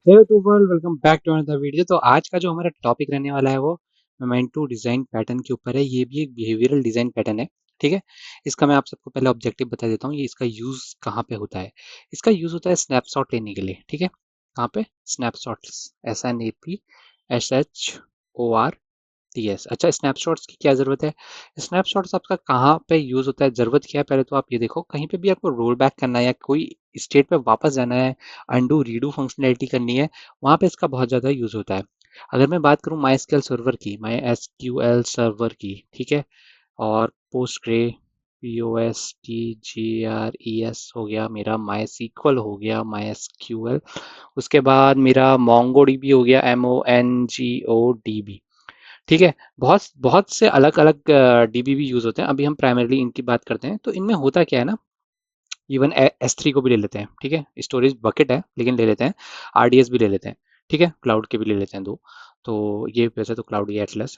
Hey to world, welcome back to another video. तो आज का जो हमारा टॉपिक रहने वाला है वो मोमेंटो डिजाइन पैटर्न के ऊपर है। ये भी एक बिहेवियरल डिजाइन पैटर्न है। ठीक है। इसका मैं आप सबको पहले ऑब्जेक्टिव बता देता हूँ। ये इसका यूज कहाँ पे होता है। इसका यूज होता है स्नैपशॉट लेने के लिए। ठीक है। कहाँ पे? Snapshots, SNAPSHOTS। अच्छा, स्नैपशॉट्स की क्या ज़रूरत है? स्नैपशॉट्स आपका कहाँ पे यूज़ होता है, ज़रूरत क्या है? पहले तो आप ये देखो, कहीं पे भी आपको रोल बैक करना है या कोई स्टेट पे वापस जाना है, अंडू रीडू फंक्शनैलिटी करनी है, वहाँ पे इसका बहुत ज़्यादा यूज़ होता है। अगर मैं बात करूँ माई एसक्यूएल सर्वर की, माई एसक्यूएल सर्वर की, ठीक है, और पोस्टग्रे, POSTGRES हो गया, मेरा माई SQL हो गया, माई एसक्यूएल, उसके बाद मेरा मोंगो डीबी हो गया, MONGODB। ठीक है। बहुत बहुत से अलग अलग डीबी भी यूज़ होते हैं। अभी हम प्राइमरीली इनकी बात करते हैं। तो इनमें होता क्या है ना, इवन S3 को भी ले लेते हैं। ठीक है, स्टोरेज बकेट है लेकिन ले लेते हैं। RDS भी ले लेते हैं। ठीक है, क्लाउड के भी ले लेते हैं दो। तो ये वैसे तो क्लाउड या एटलस,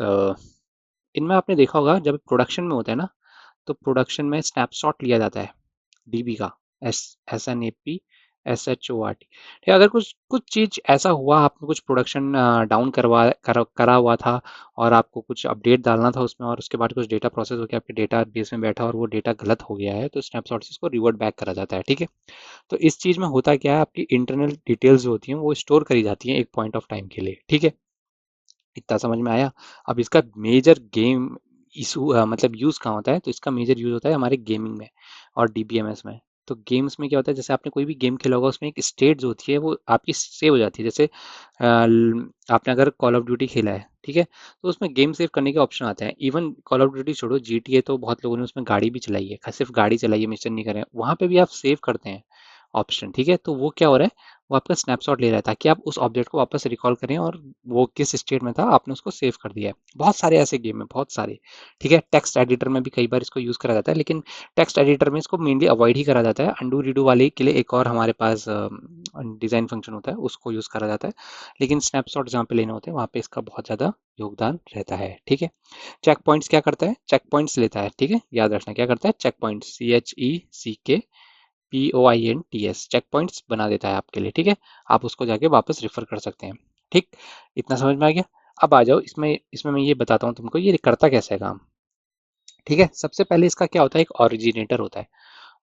इनमें आपने देखा होगा जब प्रोडक्शन में होता है ना, तो प्रोडक्शन में स्नैपशॉट लिया जाता है डीबी का। SNAPSHOT। ठीक है, अगर कुछ कुछ चीज़ ऐसा हुआ, आपने कुछ प्रोडक्शन डाउन करा हुआ था और आपको कुछ अपडेट डालना था उसमें, और उसके बाद कुछ डेटा प्रोसेस होकर आपके डेटा बेस में बैठा और वो डेटा गलत हो गया है, तो स्नैपशॉट से इसको रिवर्ट बैक करा जाता है। ठीक है। तो इस चीज़ में होता क्या है, आपकी इंटरनल डिटेल्स जो होती हैं वो स्टोर करी जाती हैं एक पॉइंट ऑफ टाइम के लिए। ठीक है। इतना समझ में आया? अब इसका मेजर गेम इशू, मतलब यूज़ कहाँ होता है, तो इसका मेजर यूज़ होता है हमारे गेमिंग में और DBMS में। तो गेम्स में क्या होता है, जैसे आपने कोई भी गेम खेला होगा, उसमें एक स्टेट जो होती है वो आपकी सेव हो जाती है। जैसे आपने अगर कॉल ऑफ ड्यूटी खेला है, ठीक है, तो उसमें गेम सेव करने के ऑप्शन आते हैं। इवन कॉल ऑफ ड्यूटी छोड़ो, GTA तो बहुत लोगों ने उसमें गाड़ी भी चलाई है, सिर्फ गाड़ी चलाई है, मिशन नहीं करे, वहाँ पे भी आप सेव करते हैं ऑप्शन। ठीक है, तो वो क्या हो रहा है, वो आपका स्नैपशॉट ले रहा है ताकि आप उस ऑब्जेक्ट को वापस रिकॉल करें और वो किस स्टेट में था आपने उसको सेव कर दिया है। बहुत सारे ऐसे गेम में, बहुत सारे। ठीक है, टेक्स्ट एडिटर में भी कई बार इसको यूज़ करा जाता है, लेकिन टेक्स्ट एडिटर में इसको मेनली अवॉइड ही करा जाता है। अंडू रीडू वाले के लिए एक और हमारे पास डिज़ाइन फंक्शन होता है, उसको यूज़ करा जाता है। लेकिन स्नैपशॉट जहाँ पे लेने होते हैं वहाँ पे इसका बहुत ज़्यादा योगदान रहता है। ठीक है। चेक पॉइंट्स क्या करता है, चेक पॉइंट्स लेता है। ठीक है, याद रखना क्या करता है, check points, CHECK POINTS, check points बना देता है आपके लिए। ठीक है, आप उसको जाके वापस रिफर कर सकते हैं। ठीक, इतना समझ में आ गया? अब आ जाओ इसमें इसमें मैं ये बताता हूँ तुमको ये करता कैसे है काम। ठीक है, सबसे पहले इसका क्या होता है, एक ओरिजिनेटर होता है,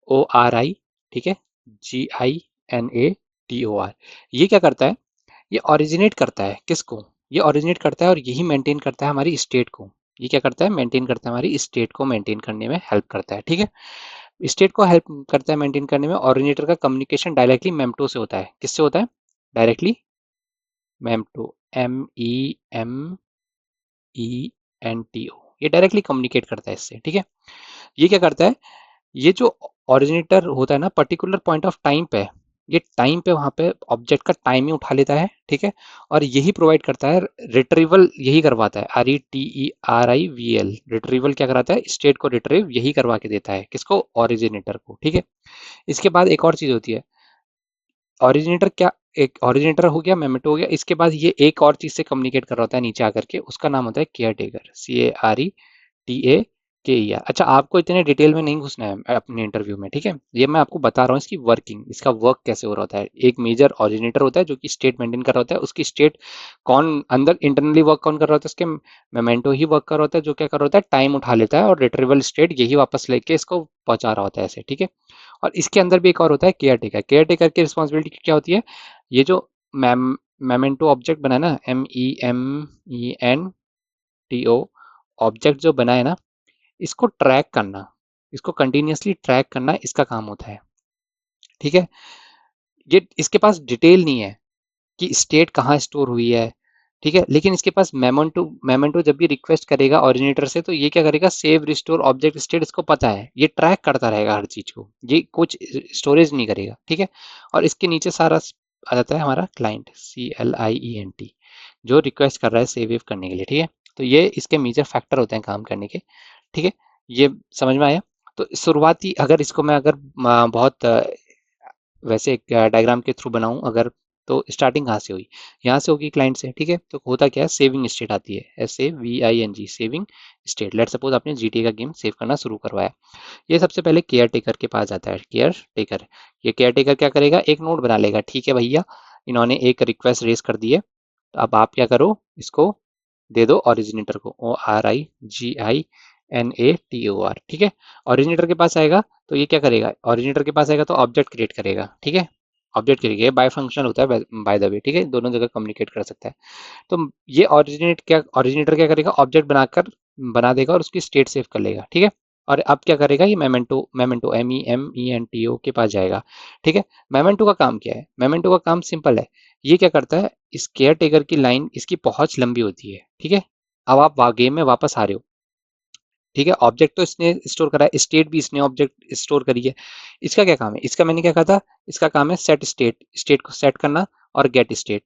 ORI। ठीक है, GINATOR। ये क्या करता है, ये ओरिजिनेट करता है किसको, ये ओरिजिनेट करता है और यही मेंटेन करता है हमारी स्टेट को। ये क्या करता है, मेंटेन करता है, हमारी स्टेट को मेंटेन करने में हेल्प करता है। ठीक है, स्टेट को हेल्प करता है मेंटेन करने में। ऑरिजिनेटर का कम्युनिकेशन डायरेक्टली मेमटो से होता है। किससे होता है? Directly memento, MEMENTO। ये डायरेक्टली कम्युनिकेट करता है इससे। ठीक है, ये क्या करता है, ये जो ओरिजिनेटर होता है ना, पर्टिकुलर पॉइंट ऑफ टाइम पे, ये टाइम पे वहां पे ऑब्जेक्ट का टाइम ही उठा लेता है। ठीक है, और यही प्रोवाइड करता है रिट्रीवल, यही करवाता है, RETERIVL। रिट्रीवल क्या कराता है, स्टेट को रिट्रीव यही करवा के देता है, किसको, ओरिजिनेटर को। ठीक है, इसके बाद एक और चीज होती है, ओरिजिनेटर क्या, एक ओरिजिनेटर हो गया, मेमेटो हो गया, इसके बाद ये एक और चीज से कम्युनिकेट कर रहा होता है नीचे आकर के, उसका नाम होता है केयर टेकर, CARETAKER। अच्छा, आपको इतने डिटेल में नहीं घुसना है अपने इंटरव्यू में। ठीक है, ये मैं आपको बता रहा हूँ इसकी वर्किंग, इसका वर्क कैसे हो रहा होता है। एक मेजर ओरिजिनेटर होता है जो कि स्टेट मेंटेन कर रहा होता है, उसकी स्टेट कौन अंदर इंटरनली वर्क कौन कर रहा होता है, उसके मेमेंटो ही वर्क कर रहा होता है, जो क्या कर रहा होता है, टाइम उठा लेता है और रिट्रीवल स्टेट यही वापस लेके इसको पहुंचा रहा होता है ऐसे। ठीक है, और इसके अंदर भी एक और होता है केयर टेकर। केयर टेकर की रिस्पॉन्सिबिलिटी क्या होती है, ये जो मेमेंटो ऑब्जेक्ट बना है ना, MEMENTO ऑब्जेक्ट जो बना है ना, इसको ट्रैक करना, इसको कंटिन्यूअसली ट्रैक करना इसका काम होता है। ठीक है, ये इसके पास डिटेल नहीं है कि स्टेट कहाँ स्टोर हुई है। ठीक है, लेकिन इसके पास मेमेंटो, मेमेंटो जब भी रिक्वेस्ट करेगा ओरिजिनेटर से, तो ये क्या करेगा, सेव रिस्टोर ऑब्जेक्ट स्टेट, इसको पता है, ये ट्रैक करता रहेगा हर चीज को, ये कुछ स्टोरेज नहीं करेगा। ठीक है, और इसके नीचे सारा आ जाता है हमारा क्लाइंट, CLIENT, जो रिक्वेस्ट कर रहा है सेव वेव करने के लिए। ठीक है, तो ये इसके मेजर फैक्टर होते हैं काम करने के। ठीक है, ये समझ में आया? तो शुरुआती, अगर इसको मैं अगर बहुत वैसे एक डायग्राम के थ्रू बनाऊं अगर, तो स्टार्टिंग कहाँ से हुई, यहाँ से होगी क्लाइंट से। ठीक है, तो होता क्या है, सेविंग स्टेट आती है, SAVING, saving state. Let suppose आपने GTA का गेम सेव करना शुरू करवाया, ये सबसे पहले केयर टेकर के पास जाता है। केयर टेकर, ये केयर टेकर क्या करेगा, एक नोड बना लेगा। ठीक है भैया, इन्होंने एक रिक्वेस्ट रेज कर दी है, तो अब आप क्या करो, इसको दे दो ओरिजिनेटर को, ORIGINATOR, ठीक है। ओरिजिनेटर के पास आएगा तो ये क्या करेगा, ओरिजिनेटर के पास आएगा तो ऑब्जेक्ट क्रिएट करेगा, ठीक है। ऑब्जेक्ट क्रिएट, ये बाय फंक्शनल होता है बाय द वे, ठीक है, दोनों जगह कम्युनिकेट कर सकता है। तो ये ओरिजिनेटर क्या करेगा, ऑब्जेक्ट बनाकर बना देगा और उसकी स्टेट सेव कर लेगा, ठीक है। और अब क्या करेगा, ये मेमेंटो मेमेंटो MEMENTO के पास जाएगा, ठीक है। मेमेंटो का काम क्या है, मेमेंटो का काम सिंपल है। ये क्या करता है, इस केयर टेकर की लाइन, इसकी पहुंच लंबी होती है, ठीक है। अब आप गेम में वापस आ रहे हो, ठीक है। ऑब्जेक्ट तो इसने स्टोर करा है, स्टेट भी इसने ऑब्जेक्ट स्टोर करी है। इसका क्या काम है, इसका मैंने क्या कहा था, इसका काम है सेट स्टेट, स्टेट को सेट करना, और गेट स्टेट,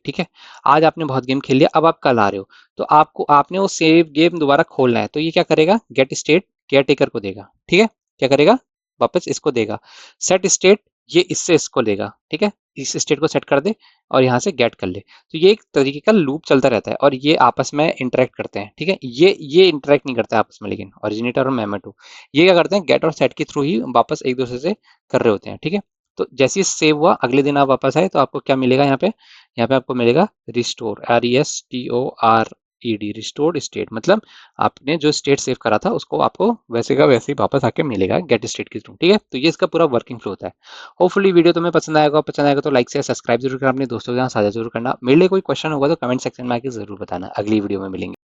ठीक है। आज आपने बहुत गेम खेल लिया, अब आप कल आ रहे हो, तो आपको आपने वो सेव गेम दोबारा खोलना है, तो ये क्या करेगा, गेट स्टेट केयर टेकर को देगा, ठीक है। क्या करेगा, वापस इसको देगा। सेट स्टेट, ये इससे इसको लेगा, ठीक है। इस स्टेट को सेट कर दे और यहाँ से गेट कर ले। तो ये एक तरीके का लूप चलता रहता है और ये आपस में इंटरेक्ट करते हैं, ठीक है। ये इंटरेक्ट नहीं करता है आपस में, लेकिन ओरिजिनेटर और मेमेटो ये क्या करते हैं, गेट और सेट के थ्रू ही वापस एक दूसरे से कर रहे होते हैं, ठीक है। तो जैसे ही सेव हुआ, अगले दिन आप वापस आए तो आपको क्या मिलेगा, यहाँ पे आपको मिलेगा रिस्टोर, RESTORED, रिस्टोर्ड स्टेट, मतलब आपने जो स्टेट सेव करा था उसको आपको वैसे का वैसे ही वापस आके मिलेगा गेट स्टेट के थ्रू, ठीक है। तो ये इसका पूरा वर्किंग फ्लो होता है। होपफुली वीडियो तुम्हें पसंद आएगा तो लाइक से सब्सक्राइब जरूर करना, अपने दोस्तों के साथ साझा जरूर करना। मेरे लिए कोई क्वेश्चन होगा तो कमेंट सेक्शन में आके जरूर बताना। अगली वीडियो में मिलेंगे।